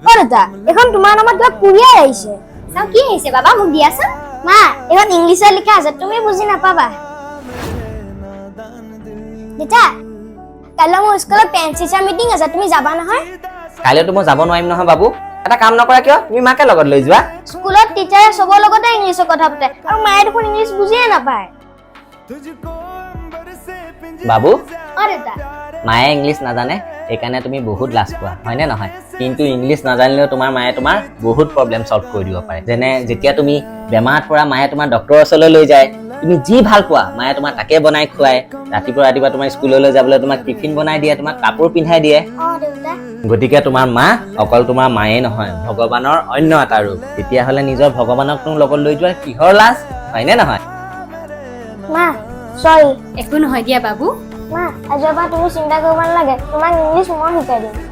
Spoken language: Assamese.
দেউতা এখন তোমাৰ নামত কিবা কুৰিয়াৰ আহিছে চাও কি আহিছে বাবা মোক দিয়াচোন মা এখন ইংলিছত লিখা আছে তুমি বুজি নাপাবা দেউতা কাইলৈ মোৰ স্কুলত পেৰেণ্টছ টিচাৰ মিটিং আছে তুমি যাবা নহয় কাইলৈতো মই যাব নোৱাৰিম নহয় বাবু এটা কাম নকৰা কিয় তুমি মাকে লগত লৈ যোৱা স্কুলত টিচাৰে সবৰ লগতে ইংলিছত কথা পাতে আৰু মায়ে দেখোন ইংলিছ বুজিয়ে নাপায় বাবু দেউতা মায়ে ইংলিছ নাজানে সেইকাৰণে তুমি বহুত লাজ পোৱা হয়নে নহয় কিন্তু ইংলিছ নাজানিলেও তোমাৰ মায়ে তোমাৰ বহুত প্ৰব্লেম সলভ কৰি দিব পাৰে যেনে যেতিয়া তুমি বেমাৰত পৰা মায়ে তোমাৰ ডক্টৰৰ ওচৰলৈ লৈ যায় তুমি যি ভাল পোৱা মায়ে তোমাক তাকে বনাই খুৱায় ৰাতিপুৱা তোমাৰ স্কুললৈ যাবলৈ তোমাক টিফিন বনাই দিয়ে তোমাক কাপোৰ পিন্ধাই দিয়ে দেউতা গতিকে তোমাৰ মা অকল তোমাৰ মায়ে নহয় ভগৱানৰ অন্য এটা ৰূপ তেতিয়াহ'লে নিজৰ ভগৱানক তুমি লগত লৈ যোৱাৰ কিহৰ লাজ হয়নে নহয় মা সৰি একো নহয় দিয়া বাবু মা আজিৰ পৰা তুমি চিন্তা কৰিব নালাগে তোমাক ইংলিছ মই শিকাই দিম